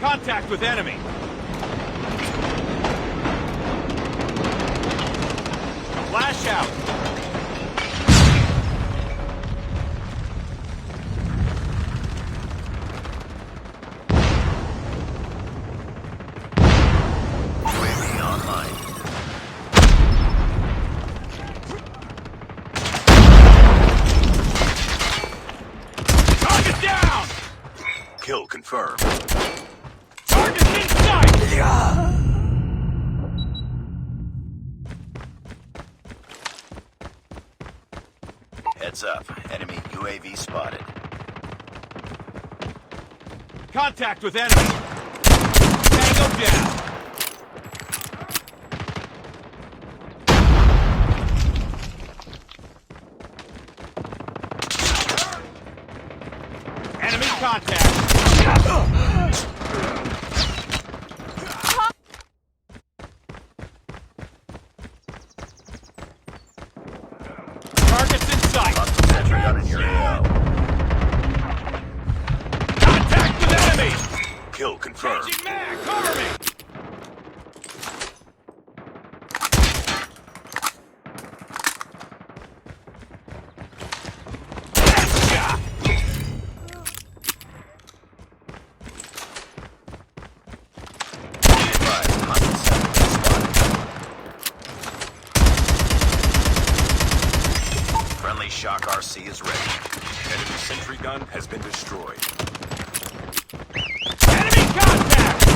Contact with enemy. Flash out. UAV online. Target down! Kill confirmed. Target in sight! Heads up. Enemy UAV spotted. Contact with enemy. Tango down. Enemy contact. Targets in sight. Sentry gun in your AO. Contact with enemy. Kill confirmed. Changing mag. Cover me. Headshot. Advised, hostile sentry gun spotted. Friendly Shock RC is ready. Enemy sentry gun has been destroyed. Enemy contact.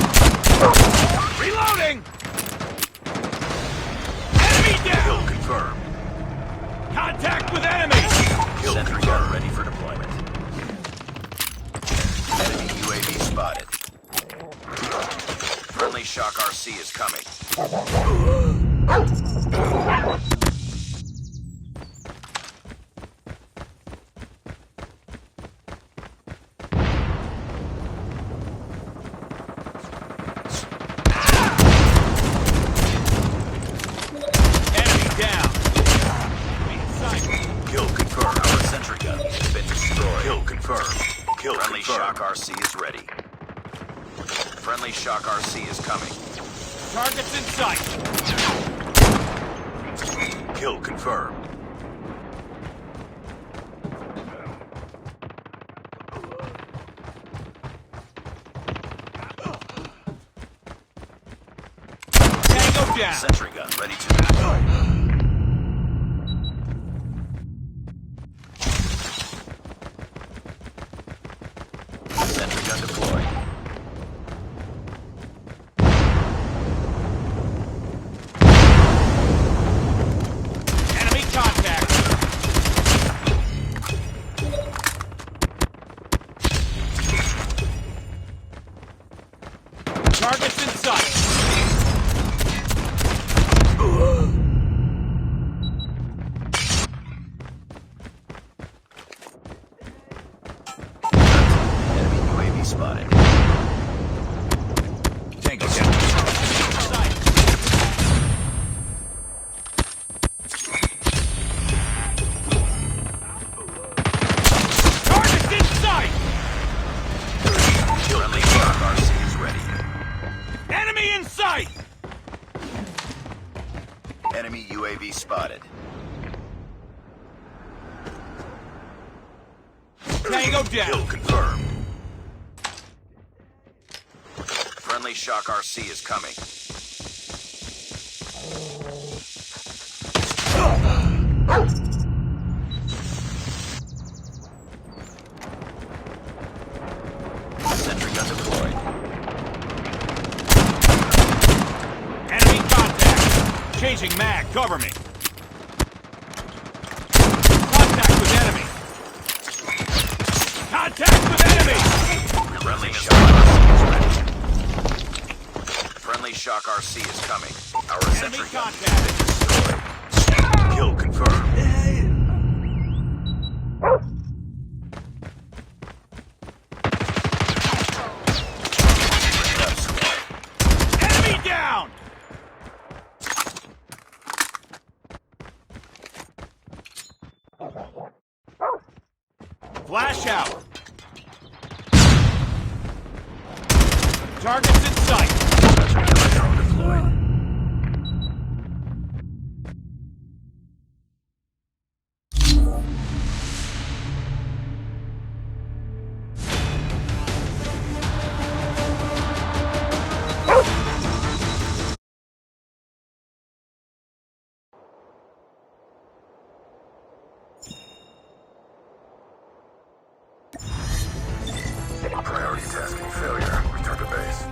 Reloading. Enemy Kill down. confirmed. Contact with enemy. Kill sentry gun ready for deployment. Enemy UAV spotted. Friendly Shock RC is coming. Enemy down. Inside. Kill confirmed. Our sentry gun has been destroyed. Kill confirmed. Kill Friendly confirmed. Shock RC is ready. Friendly Shock RC is coming. Targets in sight. Kill confirmed. Tango down. Sentry gun ready to deploy. Sentry gun deployed. Enemy contact. Targets in sight. Enemy UAV spotted. Tango down. Sight. Targets in sight. Friendly Shock RC is ready. Enemy in sight. Enemy UAV spotted. Tango Kill down. confirmed. Friendly Shock RC is coming. Sentry gun deployed. Enemy contact. Changing mag. Cover me. Contact with enemy. Contact with enemy. Friendly Shock RC is ready. Friendly Shock RC is coming. Our Enemy sentry gun has contact. been destroyed. Kill confirmed. Bring it up, squad. Enemy down. Flash out. Targets in sight. Sentry gun drone deployed. Priority tasking failure. Return to base.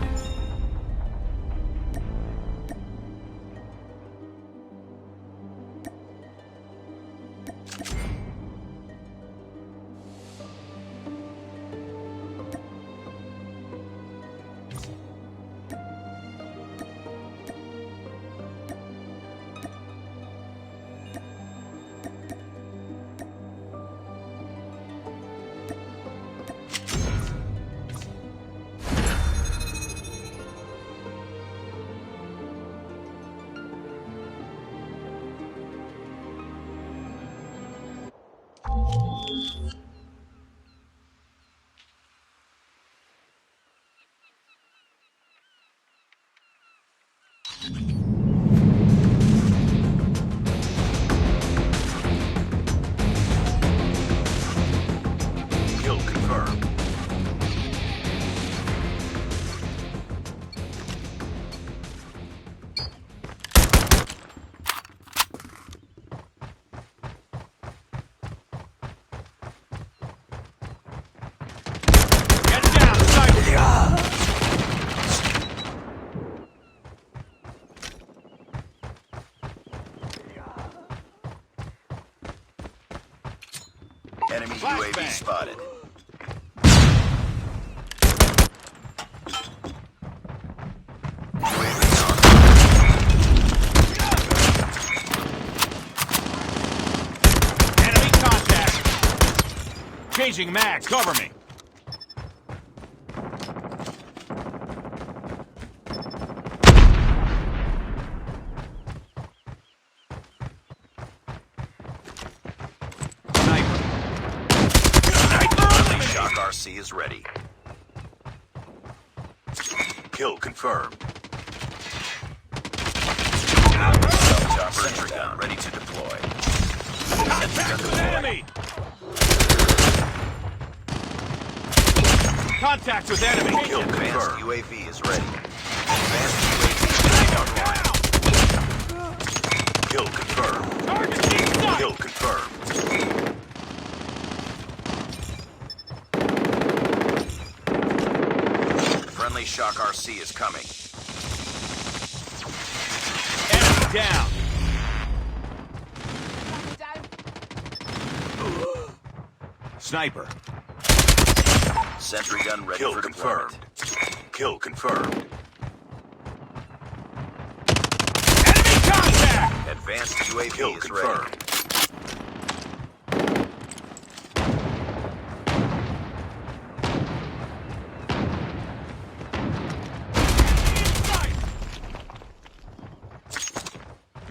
Kill confirmed. Get down, sniper. Enemy Flashbang. UAV spotted. Enemy contact. Changing mag. Cover me. Sniper. Friendly Shock RC is ready. Kill confirmed. Sentry gun ready to deploy. Sentry gun Contact with deployed. enemy. Contact with enemy. Kill confirmed. Advanced UAV is ready. Advanced UAV is online. Kill confirmed. Target in sight. Kill confirmed. Friendly Shock RC is coming. Enemy down. Sniper. Sentry gun ready for deployment. Kill confirmed. Enemy contact. Advanced UAV is ready.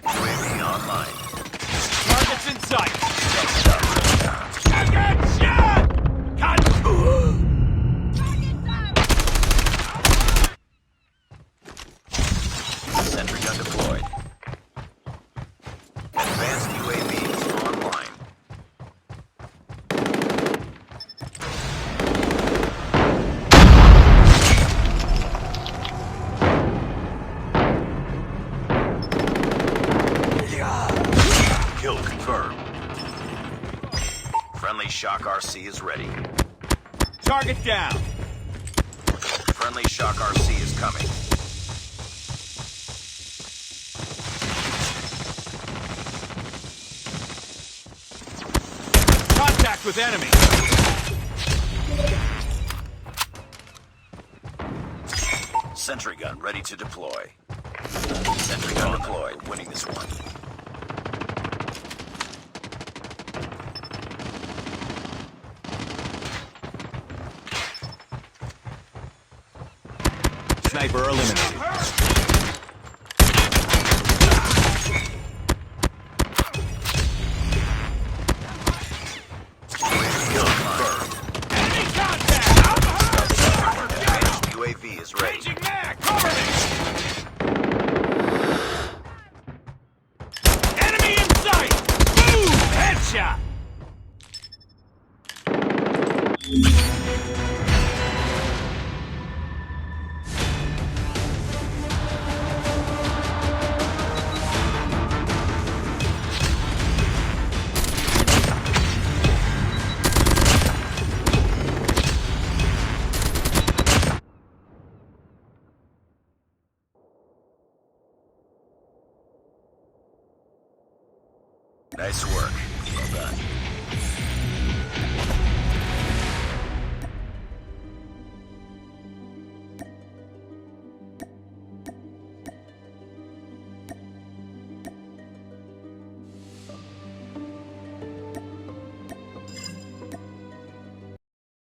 UAV online. Targets in sight. Get shot. Cut. Sentry gun deployed. Advanced UAV is online. Kill confirmed. Friendly Shock RC is ready. Target down. Friendly Shock RC is coming. Contact with enemy. Sentry gun ready to deploy. Sentry gun deployed. Winning this one. Sniper eliminated. Kill confirmed. Enemy contact. Advanced UAV is ready. Nice work. Well done.